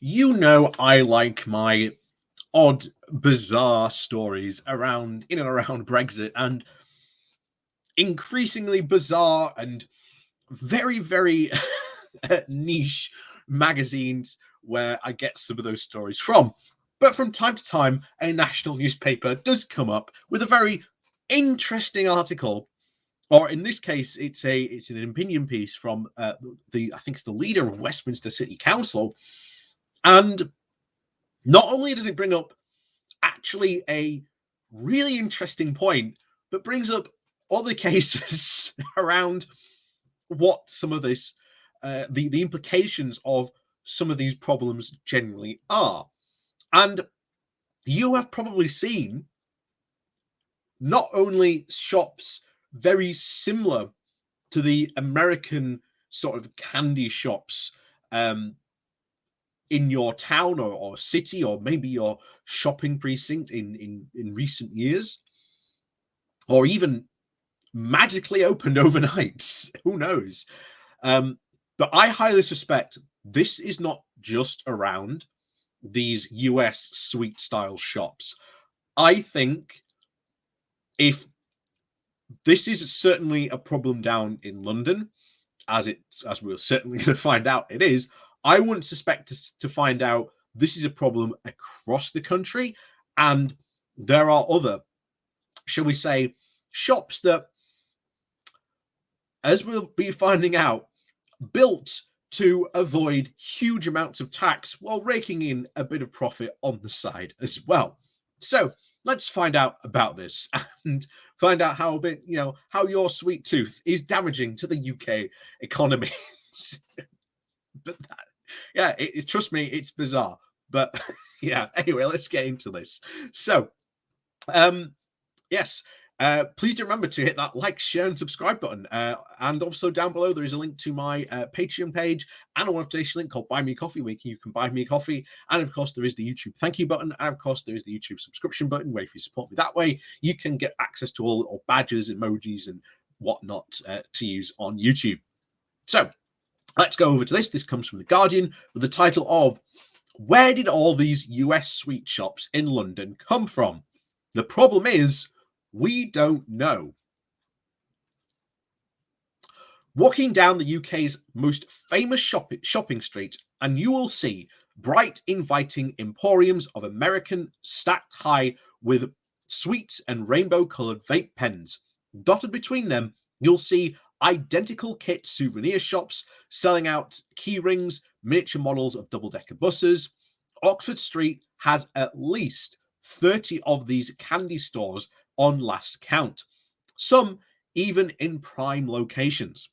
You know, I like my odd, bizarre stories around in and around Brexit, and increasingly bizarre and very, very niche magazines where I get some of those stories from. But from time to time, a national newspaper does come up with a very interesting article, or in this case, it's an opinion piece from the I think it's the leader of Westminster City Council, and not only does it bring up actually a really interesting point, but brings up other cases around what some of this, the implications of some of these problems generally are. And you have probably seen not only shops very similar to the American sort of candy shops in your town or city, or maybe your shopping precinct in recent years, or even magically opened overnight. Who knows? But I highly suspect this is not just around these US sweet style shops. I think if this is certainly a problem down in London, as we're certainly going to find out it is, I wouldn't suspect to find out this is a problem across the country, and there are other, shall we say, shops that, as we'll be finding out, built to avoid huge amounts of tax while raking in a bit of profit on the side as well. So let's find out about this and find out how how your sweet tooth is damaging to the UK economy. But trust me, it's bizarre. But yeah, anyway, let's get into this. So, yes, please do remember to hit that like, share, and subscribe button. And also down below, there is a link to my Patreon page and a notification link called Buy Me Coffee, where you can buy me a coffee. And of course, there is the YouTube thank you button. And of course, there is the YouTube subscription button, where if you support me that way, you can get access to all little badges, emojis, and whatnot to use on YouTube. So let's go over to this. This comes from The Guardian with the title of "Where Did All These US Sweet Shops in London Come From? The Problem Is, we don't know." Walking down the UK's most famous shopping street, and you will see bright, inviting emporiums of American stacked high with sweets and rainbow-coloured vape pens. Dotted between them, you'll see identical kit souvenir shops selling out key rings, miniature models of double-decker buses. Oxford Street has at least 30 of these candy stores on last count, some even in prime locations.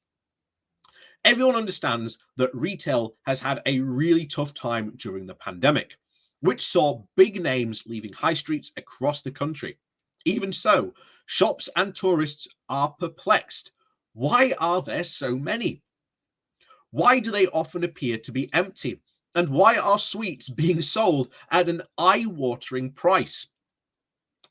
Everyone understands that retail has had a really tough time during the pandemic, which saw big names leaving high streets across the country. Even so, shops and tourists are perplexed. Why are there so many? Why do they often appear to be empty? And why are sweets being sold at an eye-watering price?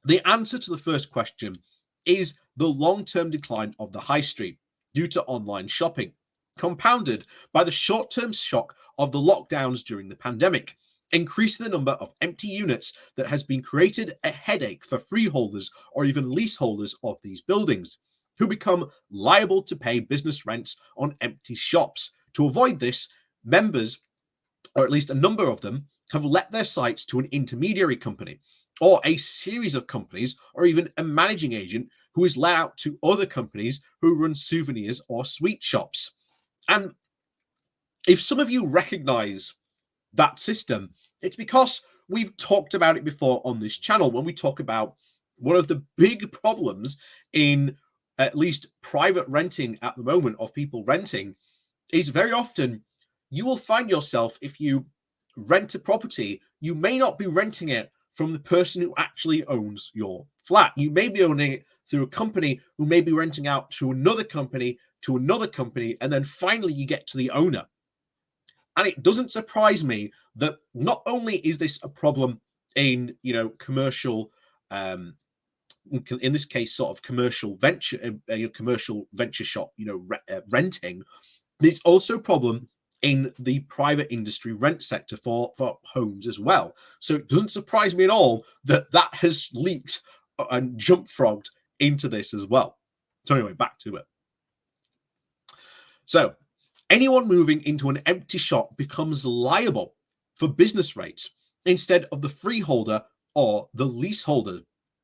The answer to the first question is the long-term decline of the high street due to online shopping, compounded by the short-term shock of the lockdowns during the pandemic, increasing the number of empty units that has been created a headache for freeholders or even leaseholders of these buildings, who become liable to pay business rents on empty shops. To avoid this, members, or at least a number of them, have let their sites to an intermediary company or a series of companies, or even a managing agent who is let out to other companies who run souvenirs or sweet shops. And if some of you recognize that system, it's because we've talked about it before on this channel when we talk about one of the big problems in at least private renting at the moment, of people renting, is very often you will find yourself, if you rent a property, you may not be renting it from the person who actually owns your flat. You may be owning it through a company who may be renting out to another company, and then finally you get to the owner. And it doesn't surprise me that not only is this a problem in commercial, in this case sort of commercial venture shop renting, but it's also a problem in the private industry rent sector for homes as well. So it doesn't surprise me at all that that has leaked and jump frogged into this as well. So anyway, back to it. So anyone moving into an empty shop becomes liable for business rates instead of the freeholder or the leaseholder.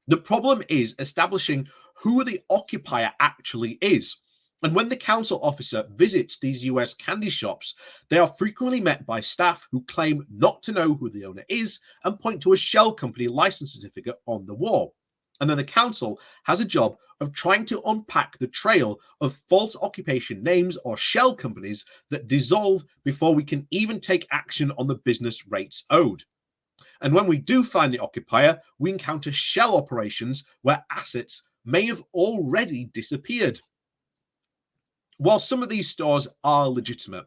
The problem is establishing who the occupier actually is. And when the council officer visits these US candy shops, they are frequently met by staff who claim not to know who the owner is and point to a shell company license certificate on the wall. And then the council has a job of trying to unpack the trail of false occupation names or shell companies that dissolve before we can even take action on the business rates owed. And when we do find the occupier, we encounter shell operations where assets may have already disappeared. While some of these stores are legitimate,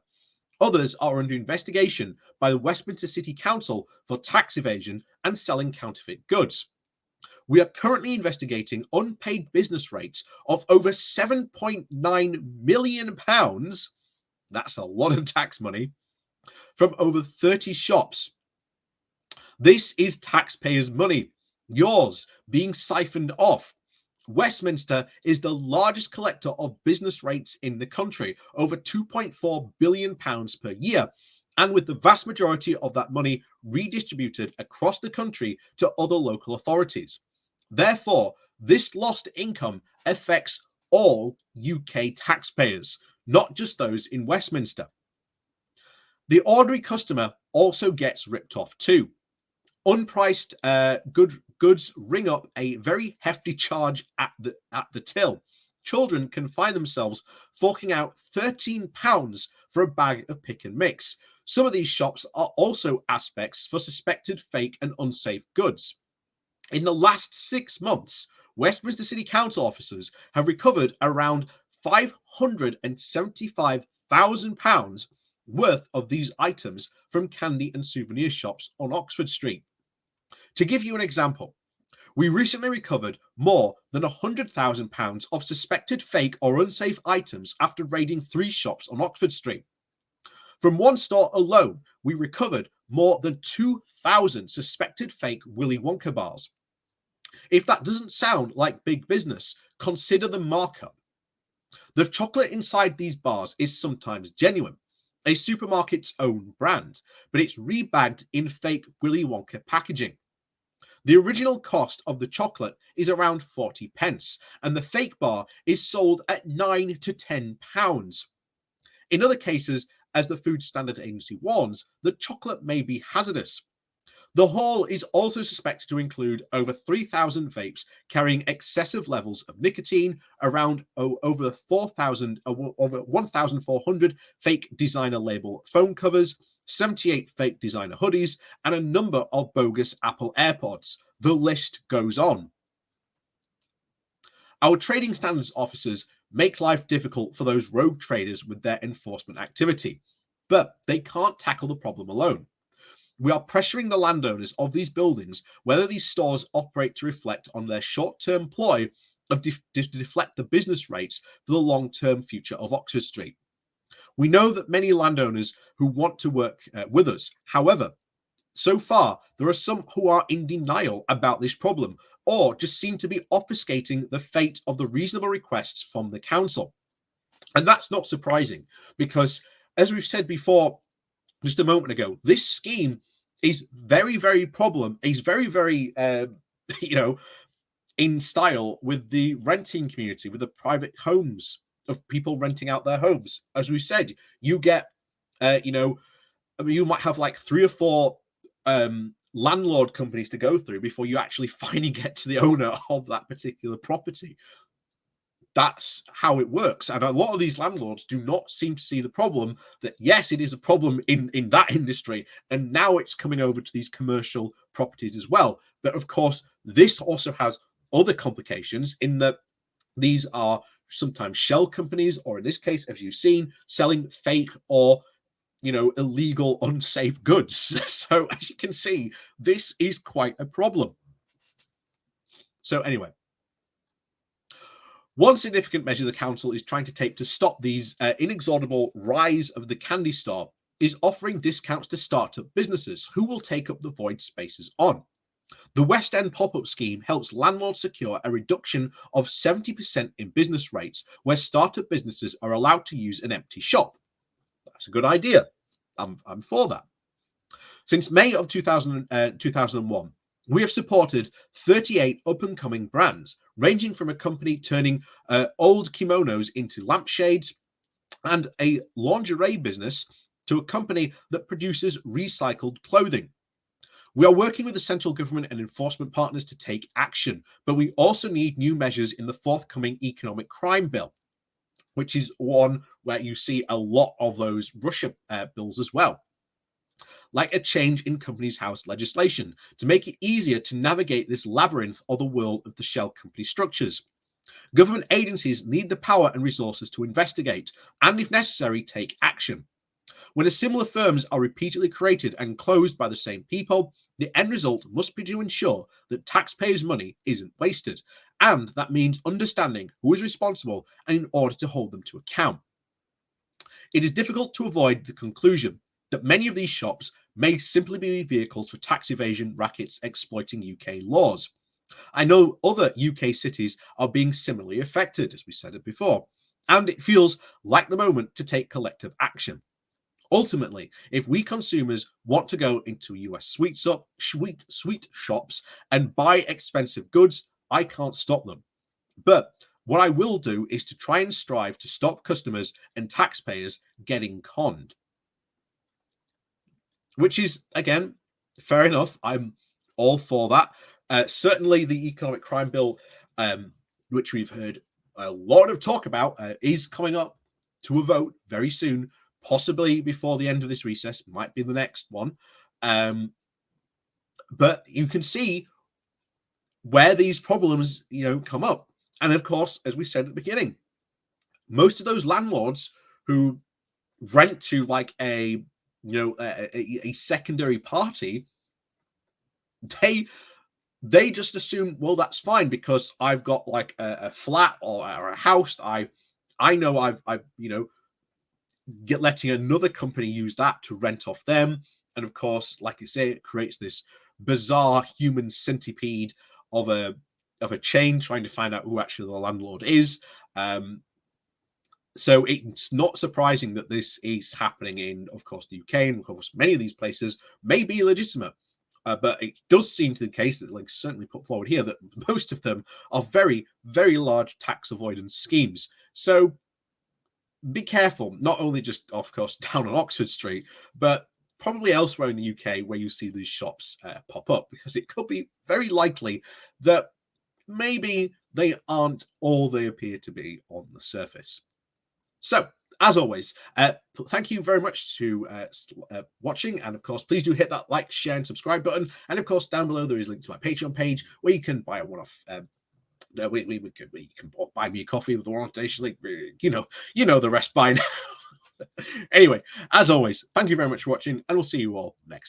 others are under investigation by the Westminster City Council for tax evasion and selling counterfeit goods. We are currently investigating unpaid business rates of over £7.9 million. That's a lot of tax money from over 30 shops. This is taxpayers' money, yours, being siphoned off. Westminster is the largest collector of business rates in the country, over £2.4 billion per year, and with the vast majority of that money redistributed across the country to other local authorities. Therefore, this lost income affects all UK taxpayers, not just those in Westminster. The ordinary customer also gets ripped off too. Unpriced goods ring up a very hefty charge at the till. Children can find themselves forking out £13 for a bag of pick and mix. Some of these shops are also aspects for suspected fake and unsafe goods. In the last 6 months, Westminster City Council officers have recovered around £575,000 worth of these items from candy and souvenir shops on Oxford Street. To give you an example, we recently recovered more than £100,000 of suspected fake or unsafe items after raiding 3 shops on Oxford Street. From one store alone, we recovered more than 2,000 suspected fake Willy Wonka bars. If that doesn't sound like big business, consider the markup. The chocolate inside these bars is sometimes genuine, a supermarket's own brand, but it's rebagged in fake Willy Wonka packaging. The original cost of the chocolate is around 40 pence, and the fake bar is sold at £9 to £10. In other cases, as the Food Standard Agency warns, the chocolate may be hazardous. The haul is also suspected to include over 3,000 vapes carrying excessive levels of nicotine, around over 1,400 fake designer label phone covers, 78 fake designer hoodies, and a number of bogus Apple AirPods. The list goes on. Our trading standards officers make life difficult for those rogue traders with their enforcement activity, but they can't tackle the problem alone. We are pressuring the landowners of these buildings, whether these stores operate to reflect on their short-term ploy of deflect the business rates for the long-term future of Oxford Street. We know that many landowners who want to work with us. However, so far, there are some who are in denial about this problem or just seem to be obfuscating the fate of the reasonable requests from the council. And that's not surprising because, as we've said before, just a moment ago, this scheme is very, very in style with the renting community, with the private homes of people renting out their homes. As we said, you get, you might have like 3 or 4 landlord companies to go through before you actually finally get to the owner of that particular property. That's how it works. And a lot of these landlords do not seem to see the problem that, yes, it is a problem in that industry. And now it's coming over to these commercial properties as well. But of course, this also has other complications in that these are sometimes shell companies, or in this case, as you've seen, selling fake or illegal, unsafe goods. So as you can see, this is quite a problem. So anyway, one significant measure the council is trying to take to stop these inexorable rise of the candy store is offering discounts to startup businesses who will take up the void spaces on. The West End pop-up scheme helps landlords secure a reduction of 70% in business rates where startup businesses are allowed to use an empty shop. That's a good idea. I'm for that. Since May of 2001, we have supported 38 up-and-coming brands, ranging from a company turning old kimonos into lampshades and a lingerie business to a company that produces recycled clothing. We are working with the central government and enforcement partners to take action, but we also need new measures in the forthcoming economic crime bill, which is one where you see a lot of those Russia bills as well. Like a change in Companies House legislation to make it easier to navigate this labyrinth of the world of the shell company structures. Government agencies need the power and resources to investigate and, if necessary, take action. When similar firms are repeatedly created and closed by the same people, the end result must be to ensure that taxpayers' money isn't wasted, and that means understanding who is responsible and in order to hold them to account. It is difficult to avoid the conclusion that many of these shops may simply be vehicles for tax evasion rackets exploiting UK laws. I know other UK cities are being similarly affected, as we said it before, and it feels like the moment to take collective action. Ultimately, if we consumers want to go into US sweet shops and buy expensive goods, I can't stop them. But what I will do is to try and strive to stop customers and taxpayers getting conned. Which is, again, fair enough. I'm all for that. Certainly the economic crime bill, which we've heard a lot of talk about, is coming up to a vote very soon, possibly before the end of this recess, might be the next one. But you can see where these problems, come up. And of course, as we said at the beginning, most of those landlords who rent to like a secondary party, they just assume, well, that's fine because I've got like a flat or a house. I know I've letting another company use that to rent off them, and of course, like you say, it creates this bizarre human centipede of a chain trying to find out who actually the landlord is. So it's not surprising that this is happening in, of course, the UK, and of course, many of these places may be legitimate. But it does seem to the case that, like, certainly put forward here, that most of them are very, very large tax avoidance schemes. So be careful, not only just, of course, down on Oxford Street, but probably elsewhere in the UK where you see these shops pop up, because it could be very likely that maybe they aren't all they appear to be on the surface. So, as always, thank you very much to watching, and of course, please do hit that like, share, and subscribe button. And of course, down below there is a link to my Patreon page where you can buy a one-off. You can buy me a coffee with the one-off donation link. You know the rest by now. Anyway, as always, thank you very much for watching, and we'll see you all next.